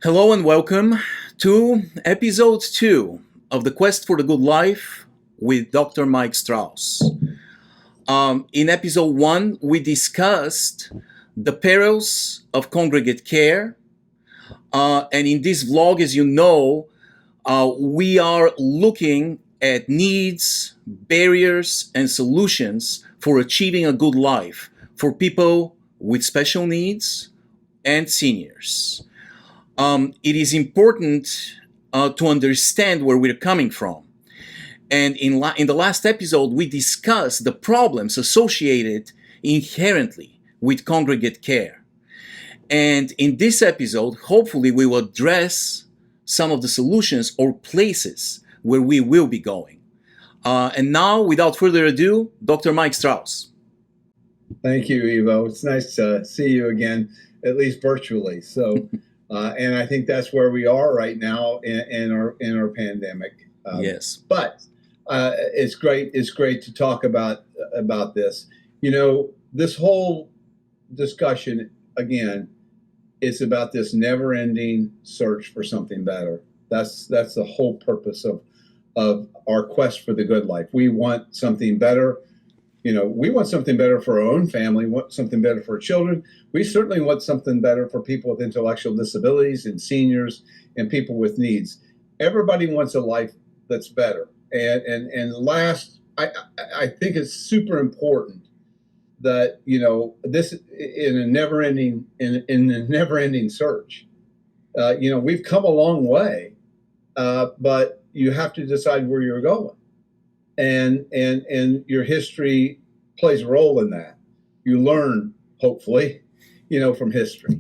Hello and welcome to episode 2 of the Quest for the Good Life with Dr. Mike Strouse. In episode 1, we discussed the perils of congregate care. And in this vlog, as you know, we are looking at needs, barriers, and solutions for achieving a good life for people with special needs and seniors. It is important to understand where we're coming from. And in the last episode, we discussed the problems associated inherently with congregate care. And in this episode, hopefully we will address some of the solutions or places where we will be going. And now, without further ado, Dr. Mike Strouse. Thank you, Ivo. It's nice to see you again, at least virtually. So, and I think that's where we are right now in our pandemic. Yes. But it's great to talk about this. You know, this whole discussion again is about this never-ending search for something better. That's the whole purpose of our quest for the good life. We want something better. You know, we want something better for our own family, want something better for our children. We certainly want something better for people with intellectual disabilities and seniors and people with needs. Everybody wants a life that's better. And last, I think it's super important that, you know, this in a never-ending search. You know, we've come a long way, but you have to decide where you're going. And your history plays a role in that. You learn, hopefully, you know, from history.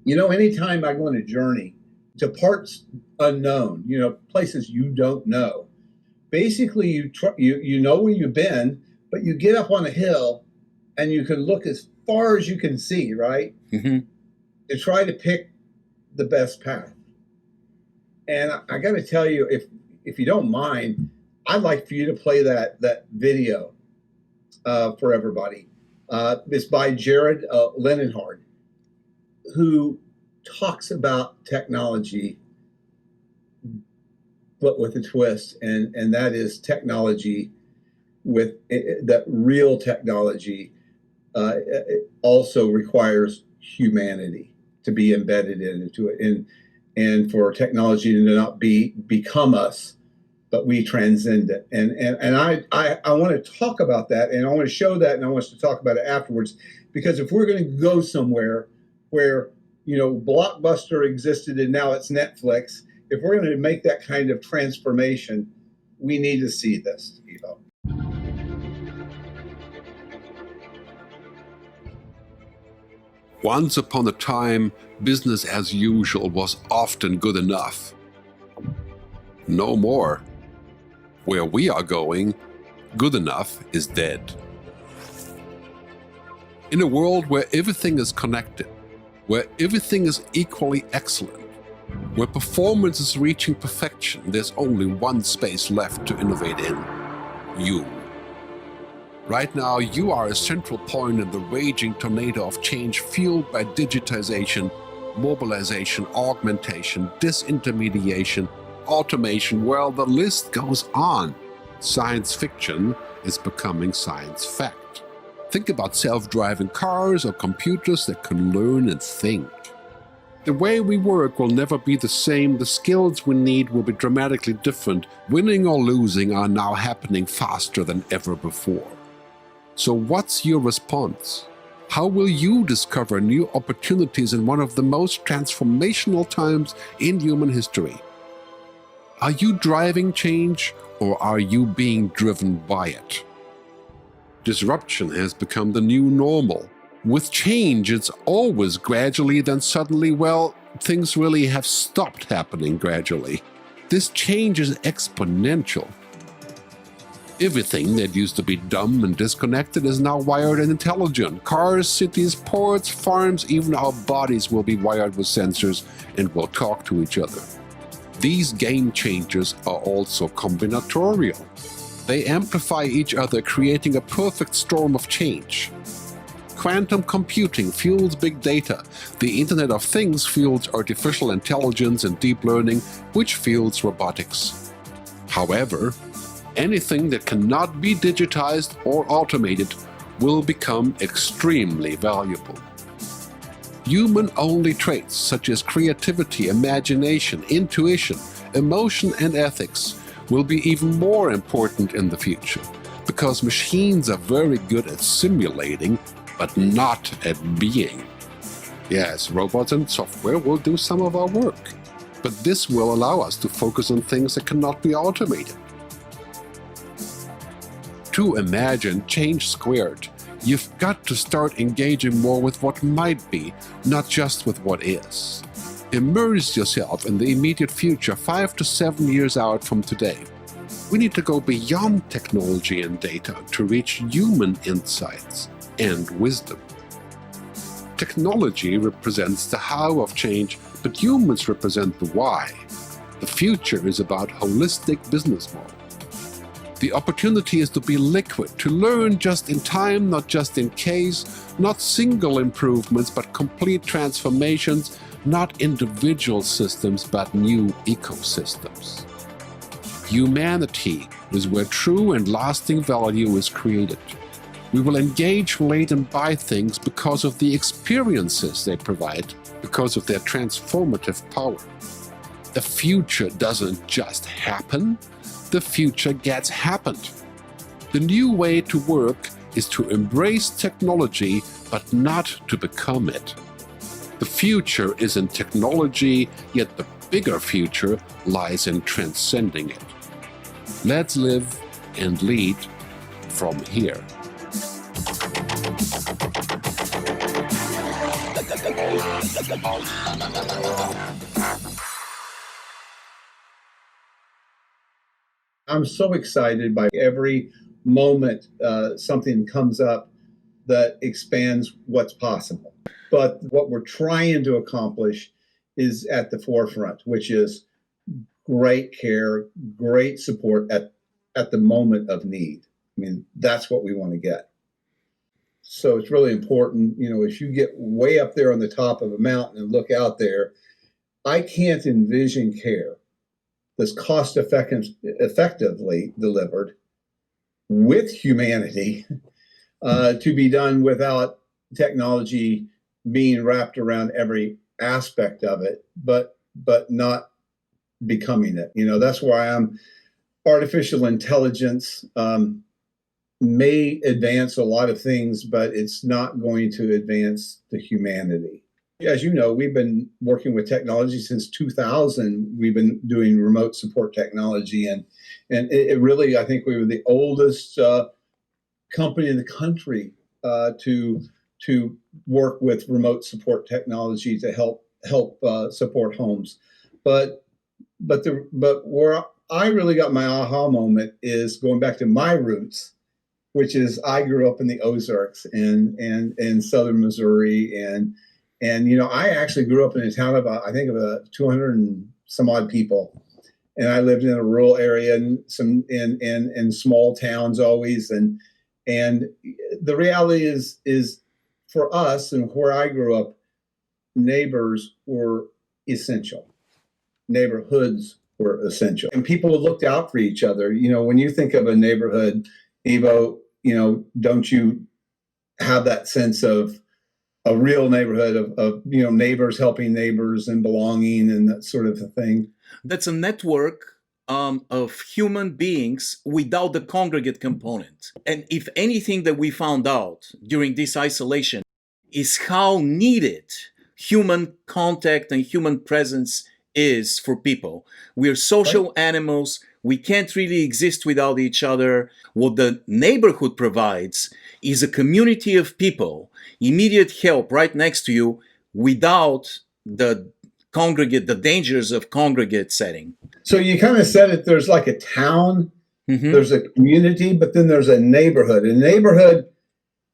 You know, anytime I go on a journey to parts unknown, you know, places you don't know, basically you know where you've been, but you get up on a hill and you can look as far as you can see, right? Mm-hmm. To try to pick the best path. And I got to tell you, if you don't mind, I'd like for you to play that video for everybody. It's by Jared Lenenhard, who talks about technology, but with a twist, and that is technology with that real technology also requires humanity to be embedded into it, and for technology to not become us, but we transcend it. And I want to talk about that, and I want to show that, and I want us to talk about it afterwards, because if we're going to go somewhere where, you know, Blockbuster existed and now it's Netflix, if we're going to make that kind of transformation, we need to see this, Ivo. Once upon a time, business as usual was often good enough. No more. Where we are going, good enough is dead. In a world where everything is connected, where everything is equally excellent, where performance is reaching perfection, there's only one space left to innovate in: you. Right now, you are a central point in the raging tornado of change fueled by digitization, mobilization, augmentation, disintermediation, automation. Well, the list goes on. Science fiction is becoming science fact. Think about self-driving cars or computers that can learn and think. The way we work will never be the same. The skills we need will be dramatically different. Winning or losing are now happening faster than ever before. So what's your response? How will you discover new opportunities in one of the most transformational times in human history? Are you driving change, or are you being driven by it? Disruption has become the new normal. With change, it's always gradually, then suddenly, well, things really have stopped happening gradually. This change is exponential. Everything that used to be dumb and disconnected is now wired and intelligent. Cars, cities, ports, farms, even our bodies will be wired with sensors and will talk to each other. These game changers are also combinatorial. They amplify each other, creating a perfect storm of change. Quantum computing fuels big data. The Internet of Things fuels artificial intelligence and deep learning, which fuels robotics. However, anything that cannot be digitized or automated will become extremely valuable. Human-only traits such as creativity, imagination, intuition, emotion, and ethics will be even more important in the future, because machines are very good at simulating, but not at being. Yes, robots and software will do some of our work, but this will allow us to focus on things that cannot be automated. To imagine change squared, you've got to start engaging more with what might be, not just with what is. Immerse yourself in the immediate future 5 to 7 years out from today. We need to go beyond technology and data to reach human insights and wisdom. Technology represents the how of change, but humans represent the why. The future is about holistic business model. The opportunity is to be liquid, to learn just in time, not just in case, not single improvements, but complete transformations, not individual systems, but new ecosystems. Humanity is where true and lasting value is created. We will engage, relate, and buy things because of the experiences they provide, because of their transformative power. The future doesn't just happen, the future gets happened. The new way to work is to embrace technology, but not to become it. The future is in technology, yet the bigger future lies in transcending it. Let's live and lead from here. I'm so excited by every moment something comes up that expands what's possible. But what we're trying to accomplish is at the forefront, which is great care, great support at the moment of need. I mean, that's what we want to get. So it's really important, as you get way up there on the top of a mountain and look out there, I can't envision care that's cost effectively delivered with humanity to be done without technology being wrapped around every aspect of it, but not becoming it. That's why artificial intelligence may advance a lot of things, but it's not going to advance the humanity. As you know, we've been working with technology since 2000. We've been doing remote support technology, and it really, I think we were the oldest company in the country to work with remote support technology to help support homes. But where I really got my aha moment is going back to my roots, which is I grew up in the Ozarks and in southern Missouri, and I actually grew up in a town of I think of 200 and some odd people, and I lived in a rural area and some in small towns always, and the reality is for us and where I grew up, neighbors were essential, neighborhoods were essential, and people looked out for each other. When you think of a neighborhood, Evo, don't you have that sense of a real neighborhood of neighbors helping neighbors and belonging and that sort of a thing? That's a network of human beings without the congregate component. And if anything that we found out during this isolation is how needed human contact and human presence is for people. We are social animals. We can't really exist without each other. What the neighborhood provides is a community of people, immediate help right next to you without the congregate, the dangers of congregate setting. So you kind of said it, there's like a town, there's a community, but then there's a neighborhood. A neighborhood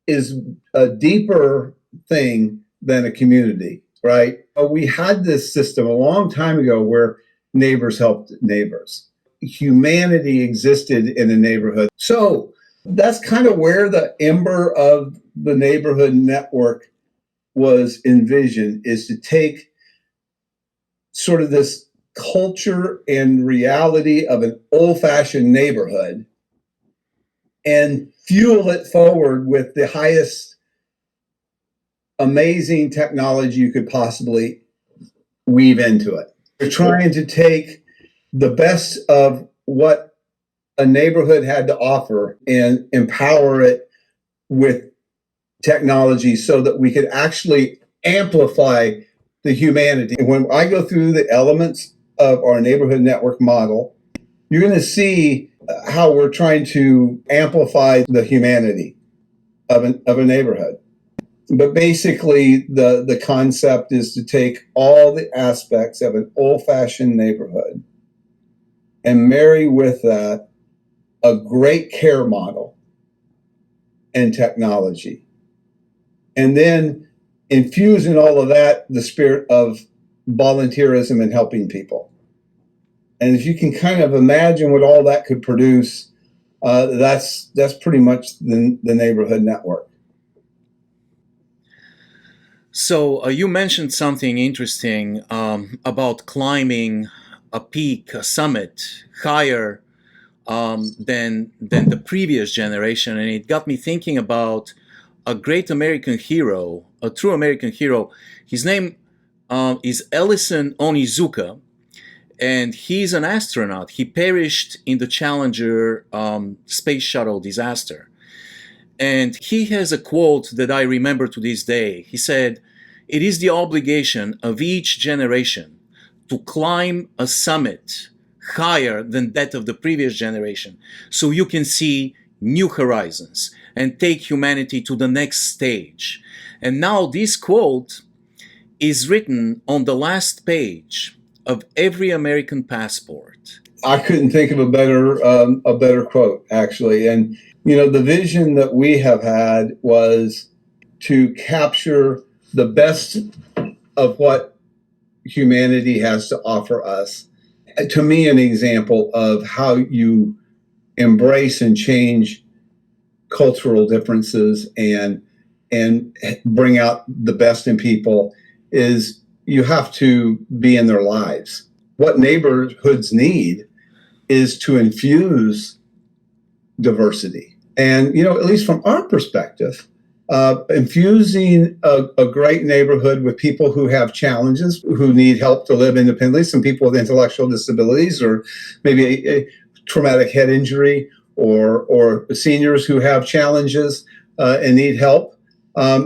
is a deeper thing than a community, right? We had this system a long time ago where neighbors helped neighbors. Humanity existed in a neighborhood. So That's kind of where the ember of the neighborhood network was envisioned, is to take sort of this culture and reality of an old-fashioned neighborhood and fuel it forward with the highest amazing technology you could possibly weave into it. We're trying to take the best of what a neighborhood had to offer and empower it with technology so that we could actually amplify the humanity. When I go through the elements of our neighborhood network model, you're going to see how we're trying to amplify the humanity of a neighborhood. But basically, the concept is to take all the aspects of an old-fashioned neighborhood and marry with that a great care model and technology. And then infuse in all of that the spirit of volunteerism and helping people. And if you can kind of imagine what all that could produce, that's pretty much the neighborhood network. So you mentioned something interesting about climbing a peak, a summit, higher than the previous generation, and it got me thinking about a great American hero, a true American hero. His name is Ellison Onizuka, and he's an astronaut. He perished in the Challenger space shuttle disaster. And he has a quote that I remember to this day. He said, "It is the obligation of each generation to climb a summit higher than that of the previous generation so you can see new horizons and take humanity to the next stage." And now this quote is written on the last page of every American passport. I couldn't think of a better quote, actually. And the vision that we have had was to capture the best of what humanity has to offer us. To me, an example of how you embrace and change cultural differences and bring out the best in people is you have to be in their lives. What neighborhoods need is to infuse diversity. And, at least from our perspective, infusing a great neighborhood with people who have challenges, who need help to live independently, some people with intellectual disabilities or maybe a traumatic head injury, or seniors who have challenges and need help,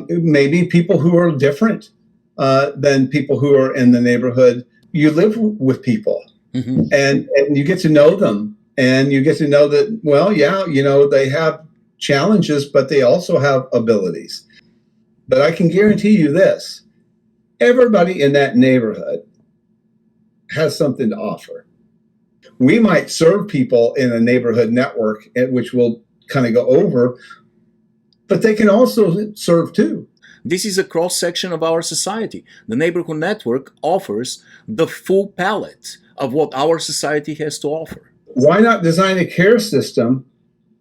maybe people who are different than people who are in the neighborhood. You live with people, mm-hmm. and you get to know them, and you get to know that, well, yeah, they have challenges, but they also have abilities. But I can guarantee you this: everybody in that neighborhood has something to offer. We might serve people in a neighborhood network, which we'll kind of go over, but they can also serve too. This is a cross-section of our society. The neighborhood network offers the full palette of what our society has to offer. Why not design a care system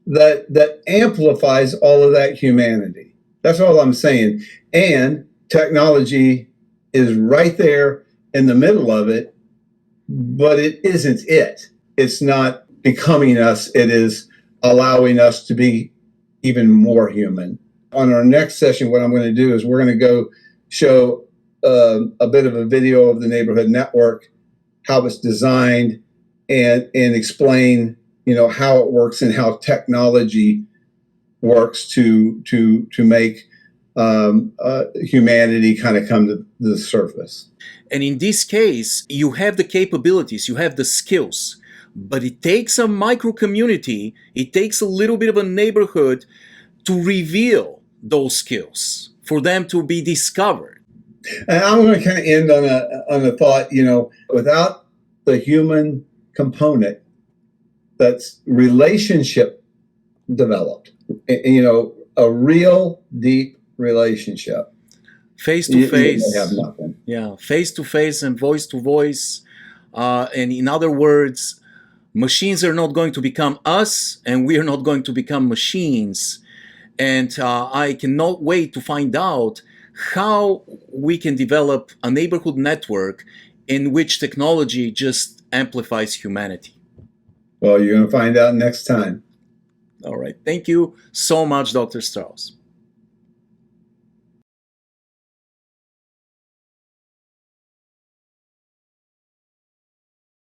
that amplifies all of that humanity? That's all I'm saying. And technology is right there in the middle of it, but it isn't it. It's not becoming us. It is allowing us to be even more human. On our next session, what I'm going to do is we're going to go show a bit of a video of the neighborhood network, how it's designed, and explain, how it works and how technology works to make humanity kind of come to the surface. And in this case, you have the capabilities, you have the skills, but it takes a micro community, it takes a little bit of a neighborhood to reveal those skills, for them to be discovered. And I'm going to kind of end on a thought, without the human component, that's relationship developed, a real deep relationship. Face to face. You have nothing. Yeah, face to face and voice to voice. And in other words, Machines are not going to become us, and we are not going to become machines. And I cannot wait to find out how we can develop a neighborhood network in which technology just amplifies humanity. Well, you're going to find out next time. All right. Thank you so much, Dr. Strouse.